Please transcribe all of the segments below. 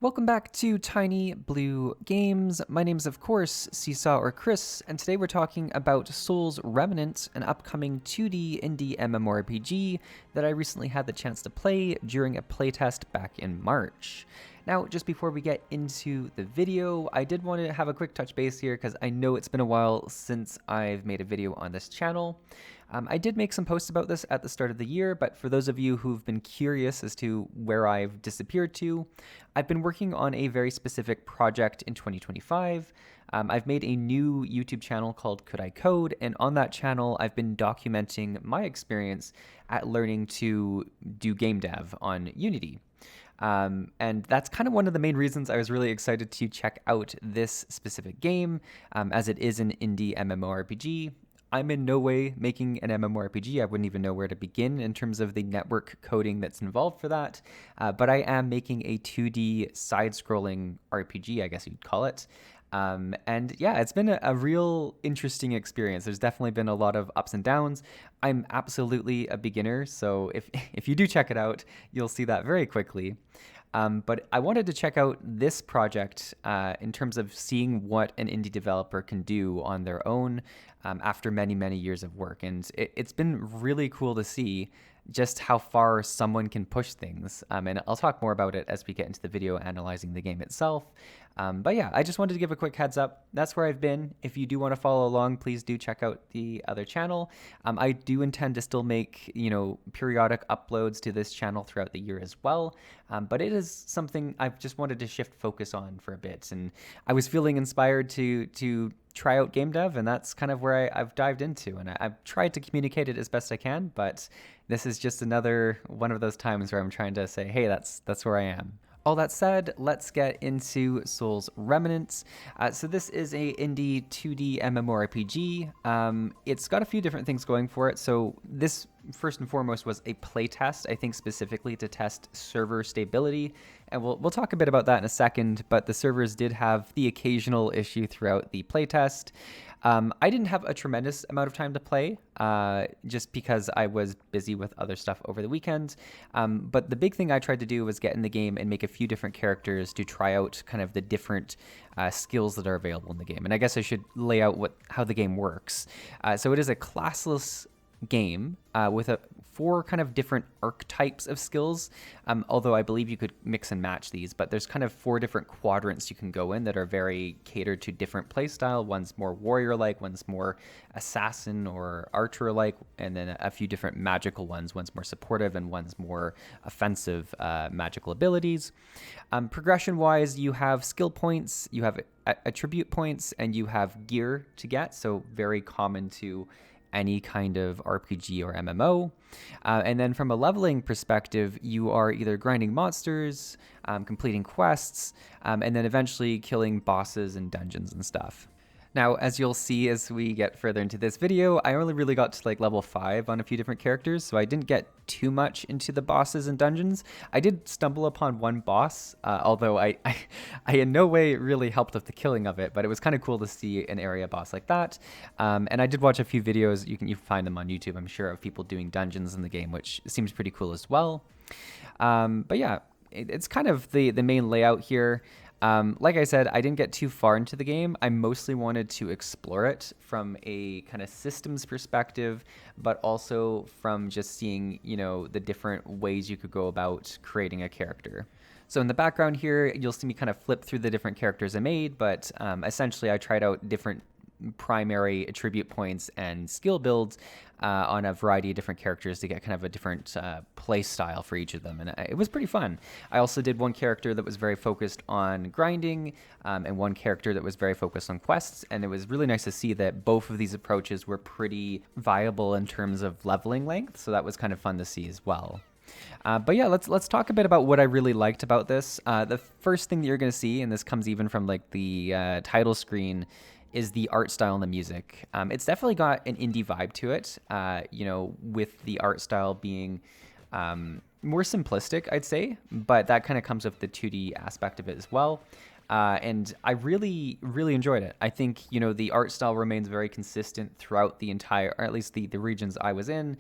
Welcome back to Tiny Blue Games. My name's of course Csaw or Chris, and today we're talking about Soul's Remnant, an upcoming 2D indie MMORPG that I recently had the chance to play during a playtest back in March. Now, just before we get into the video, I did want to have a quick touch base here because I know it's been a while since I've made a video on this channel. I did make some posts about this at the start of the year, but for those of you who've been curious as to where I've disappeared to, I've been working on a very specific project in 2025. I've made a new YouTube channel called Could I Code, and on that channel, I've been documenting my experience at learning to do game dev on Unity. And that's kind of one of the main reasons I was really excited to check out this specific game, as it is an indie MMORPG. I'm in no way making an MMORPG. I wouldn't even know where to begin in terms of the network coding that's involved for that. But I am making a 2D side-scrolling RPG, I guess you'd call it. And yeah, it's been a real interesting experience. There's definitely been a lot of ups and downs. I'm absolutely a beginner, so if you do check it out, you'll see that very quickly. But I wanted to check out this project in terms of seeing what an indie developer can do on their own after many, many years of work. And it's been really cool to see just how far someone can push things. And I'll talk more about it as we get into the video analyzing the game itself. But yeah, I just wanted to give a quick heads up. That's where I've been. If you do want to follow along, please do check out the other channel. I do intend to still make, periodic uploads to this channel throughout the year as well. But it is something I've just wanted to shift focus on for a bit. And I was feeling inspired to try out game dev, and that's kind of where I've dived into. And I've tried to communicate it as best I can, but this is just another one of those times where I'm trying to say, hey, that's where I am. All that said, let's get into Soul's Remnants. So this is a indie 2D MMORPG. It's got a few different things going for it. So this, first and foremost, was a playtest, I think specifically to test server stability. And we'll talk a bit about that in a second, but the servers did have the occasional issue throughout the playtest. I didn't have a tremendous amount of time to play, just because I was busy with other stuff over the weekend. But the big thing I tried to do was get in the game and make a few different characters to try out kind of the different skills that are available in the game. And I guess I should lay out how the game works. So it is a classless game with four kind of different archetypes of skills, although I believe you could mix and match these, but there's kind of four different quadrants you can go in that are very catered to different playstyle. One's more warrior-like, one's more assassin or archer-like, and then a few different magical ones. One's more supportive and one's more offensive magical abilities. Progression-wise, you have skill points, you have attribute points, and you have gear to get, so very common to any kind of RPG or MMO. And then from a leveling perspective, you are either grinding monsters, completing quests, and then eventually killing bosses and dungeons and stuff. Now, as you'll see as we get further into this video, I only really got to like level 5 on a few different characters, so I didn't get too much into the bosses and dungeons. I did stumble upon one boss, although I in no way really helped with the killing of it, but it was kind of cool to see an area boss like that. And I did watch a few videos, you can find them on YouTube, I'm sure, of people doing dungeons in the game, which seems pretty cool as well. But yeah, it's kind of the main layout here. Like I said, I didn't get too far into the game. I mostly wanted to explore it from a kind of systems perspective, but also from just seeing, the different ways you could go about creating a character. So in the background here, you'll see me kind of flip through the different characters I made, but essentially I tried out different primary attribute points and skill builds on a variety of different characters to get kind of a different play style for each of them, and it was pretty fun. I also did one character that was very focused on grinding, and one character that was very focused on quests, and it was really nice to see that both of these approaches were pretty viable in terms of leveling length, so that was kind of fun to see as well. But yeah, let's talk a bit about what I really liked about this. The first thing that you're going to see, and this comes even from like the title screen, is the art style and the music. It's definitely got an indie vibe to it, with the art style being more simplistic, I'd say, but that kind of comes with the 2D aspect of it as well. And I really, really enjoyed it. I think, the art style remains very consistent throughout the entire, or at least the regions I was in.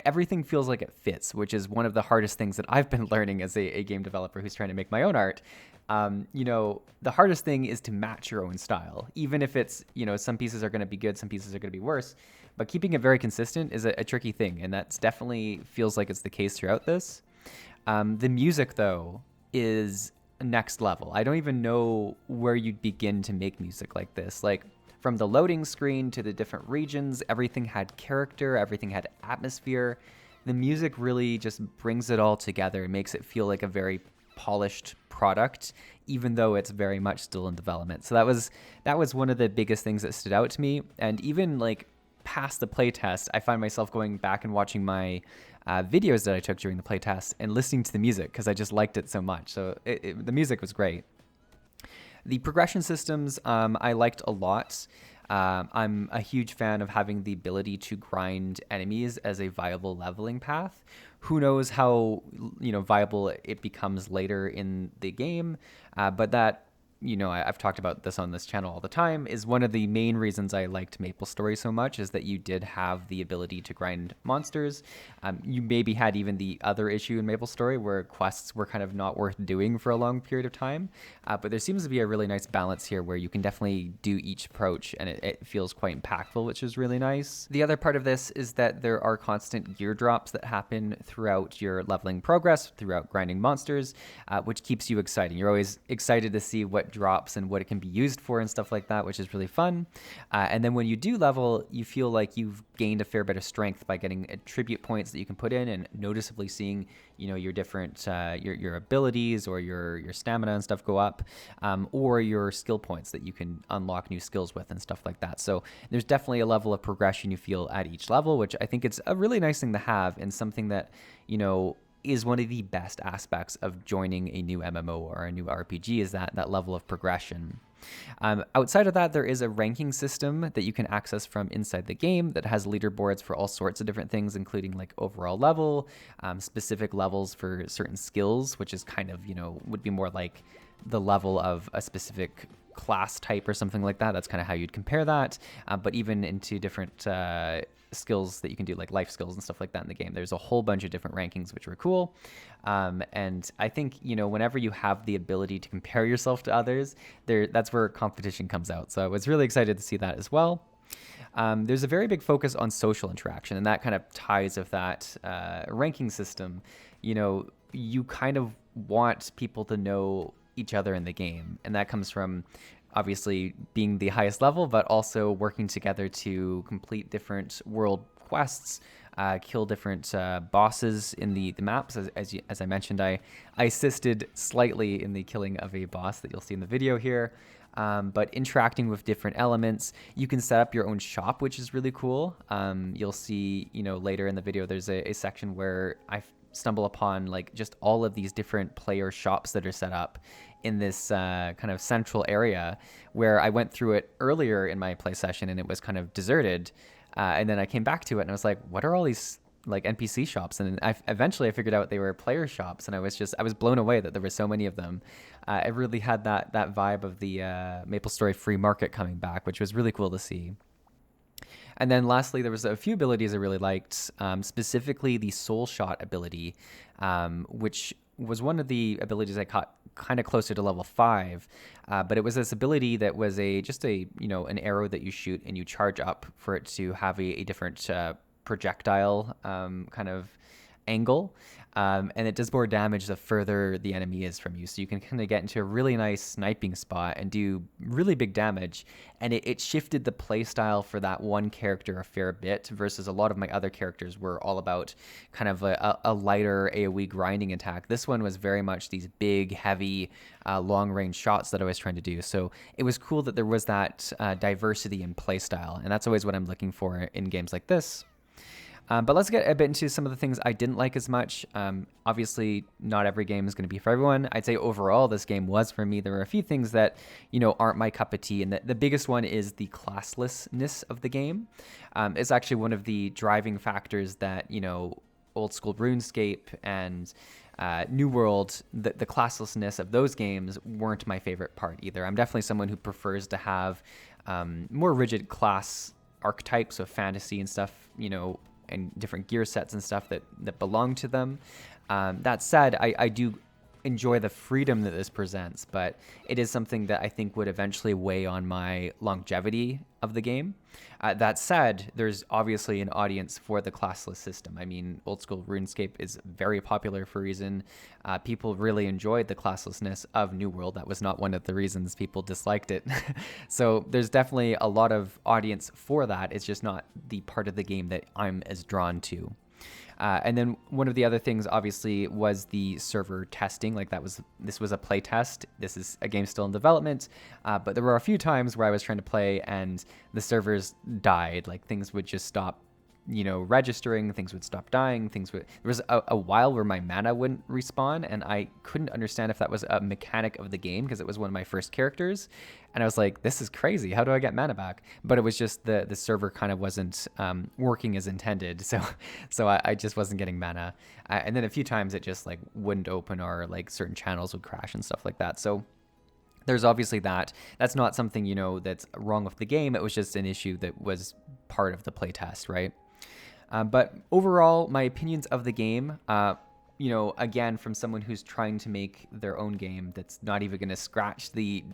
Everything feels like it fits, which is one of the hardest things that I've been learning as a game developer who's trying to make my own art. The hardest thing is to match your own style, even if it's, some pieces are going to be good, some pieces are going to be worse. But keeping it very consistent is a tricky thing, and that's definitely feels like it's the case throughout this. The music, though, is next level. I don't even know where you'd begin to make music like this. Like, from the loading screen to the different regions, everything had character, everything had atmosphere. The music really just brings it all together and makes it feel like a very polished product, even though it's very much still in development. So that was one of the biggest things that stood out to me. And even like past the playtest, I find myself going back and watching my videos that I took during the playtest and listening to the music because I just liked it so much. So the music was great. The progression systems I liked a lot. I'm a huge fan of having the ability to grind enemies as a viable leveling path. Who knows how viable it becomes later in the game, but that I've talked about this on this channel all the time, is one of the main reasons I liked MapleStory so much, is that you did have the ability to grind monsters. You maybe had even the other issue in MapleStory where quests were kind of not worth doing for a long period of time. But there seems to be a really nice balance here where you can definitely do each approach and it feels quite impactful, which is really nice. The other part of this is that there are constant gear drops that happen throughout your leveling progress, throughout grinding monsters, which keeps you excited. You're always excited to see what drops and what it can be used for and stuff like that, which is really fun. And then when you do level, you feel like you've gained a fair bit of strength by getting attribute points that you can put in and noticeably seeing, your different your abilities or your stamina and stuff go up, or your skill points that you can unlock new skills with and stuff like that. So there's definitely a level of progression you feel at each level, which I think it's a really nice thing to have and something that, is one of the best aspects of joining a new MMO or a new RPG, is that level of progression. Outside of that, there is a ranking system that you can access from inside the game that has leaderboards for all sorts of different things, including like overall level, specific levels for certain skills, which is kind of, would be more like the level of a specific class type or something like that. That's kind of how you'd compare that. But even into different skills that you can do, like life skills and stuff like that in the game, there's a whole bunch of different rankings, which were cool. And I think, whenever you have the ability to compare yourself to others, that's where competition comes out. So I was really excited to see that as well. There's a very big focus on social interaction, and that kind of ties with that ranking system. You kind of want people to know each other in the game, and that comes from obviously being the highest level, but also working together to complete different world quests, kill different bosses in the maps. As I mentioned, I assisted slightly in the killing of a boss that you'll see in the video here. But interacting with different elements, you can set up your own shop, which is really cool. You'll see, later in the video, there's a section where I stumble upon like just all of these different player shops that are set up in this kind of central area, where I went through it earlier in my play session and it was kind of deserted. And then I came back to it and I was like, what are all these like NPC shops? And eventually I figured out they were player shops, and I was blown away that there were so many of them. It really had that vibe of the MapleStory free market coming back, which was really cool to see. And then lastly, there was a few abilities I really liked, specifically the Soul Shot ability, which was one of the abilities I caught kind of closer to level 5. But it was this ability that was an arrow that you shoot and you charge up for it to have a different projectile kind of angle. And it does more damage the further the enemy is from you. So you can kind of get into a really nice sniping spot and do really big damage. And it shifted the play style for that one character a fair bit, versus a lot of my other characters were all about kind of a lighter AoE grinding attack. This one was very much these big, heavy, long-range shots that I was trying to do. So it was cool that there was that diversity in play style. And that's always what I'm looking for in games like this. But let's get a bit into some of the things I didn't like as much. Obviously, not every game is going to be for everyone. I'd say overall, this game was for me. There were a few things that, aren't my cup of tea. And the biggest one is the classlessness of the game. It's actually one of the driving factors that, old school RuneScape and New World, the classlessness of those games weren't my favorite part either. I'm definitely someone who prefers to have more rigid class archetypes of fantasy and stuff, and different gear sets and stuff that belong to them. That said, I do enjoy the freedom that this presents, but it is something that I think would eventually weigh on my longevity of the game. That said, there's obviously an audience for the classless system. I mean, old school RuneScape is very popular for a reason. People really enjoyed the classlessness of New World. That was not one of the reasons people disliked it. So there's definitely a lot of audience for that. It's just not the part of the game that I'm as drawn to. And then one of the other things, obviously, was the server testing. Like this was a play test. This is a game still in development, but there were a few times where I was trying to play and the servers died. Like things would just stop, registering. Things would stop dying. There was a while where my mana wouldn't respawn, and I couldn't understand if that was a mechanic of the game because it was one of my first characters. And I was like, this is crazy. How do I get mana back? But it was just the server kind of wasn't working as intended. So I just wasn't getting mana. And then a few times it just like wouldn't open, or like certain channels would crash and stuff like that. So there's obviously that. That's not something, that's wrong with the game. It was just an issue that was part of the playtest, right? But overall, my opinions of the game, again, from someone who's trying to make their own game that's not even going to scratch the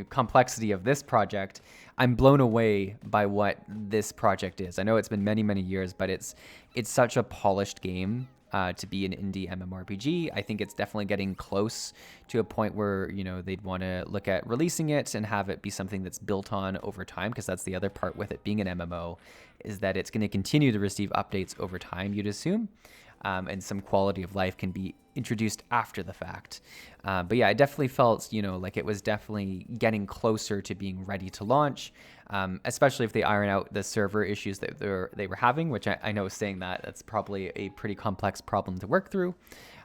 complexity of this project, I'm blown away by what this project is. I know it's been many, many years, but it's such a polished game to be an indie MMORPG. I think it's definitely getting close to a point where, they'd want to look at releasing it and have it be something that's built on over time, because that's the other part with it being an MMO, is that it's going to continue to receive updates over time, you'd assume. And some quality of life can be introduced after the fact. But yeah, I definitely felt, like it was definitely getting closer to being ready to launch, especially if they iron out the server issues that they were having, which I know saying that's probably a pretty complex problem to work through.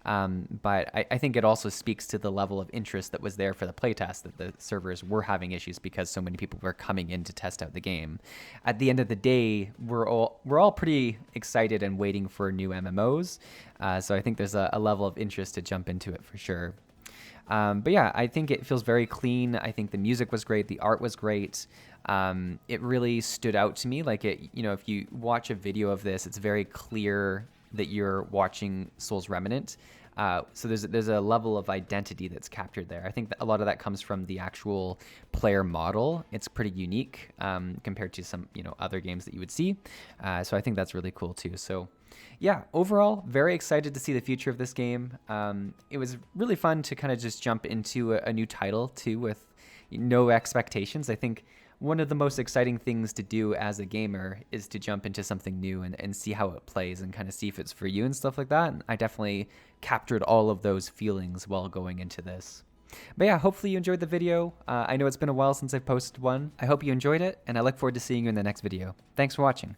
But I think it also speaks to the level of interest that was there for the playtest, that the servers were having issues because so many people were coming in to test out the game. At the end of the day, we're all pretty excited and waiting for new MMOs. So I think there's a level of interest to jump into it for sure. But yeah, I think it feels very clean. I think the music was great. The art was great. It really stood out to me. Like if you watch a video of this, it's very clear that you're watching Souls Remnant. So there's a level of identity that's captured there. I think that a lot of that comes from the actual player model. It's pretty unique compared to some other games that you would see. So I think that's really cool too. So yeah, overall, very excited to see the future of this game. It was really fun to kind of just jump into a new title too with no expectations. I think one of the most exciting things to do as a gamer is to jump into something new and see how it plays and kind of see if it's for you and stuff like that. And I definitely captured all of those feelings while going into this. But yeah, hopefully you enjoyed the video. I know it's been a while since I've posted one. I hope you enjoyed it, and I look forward to seeing you in the next video. Thanks for watching.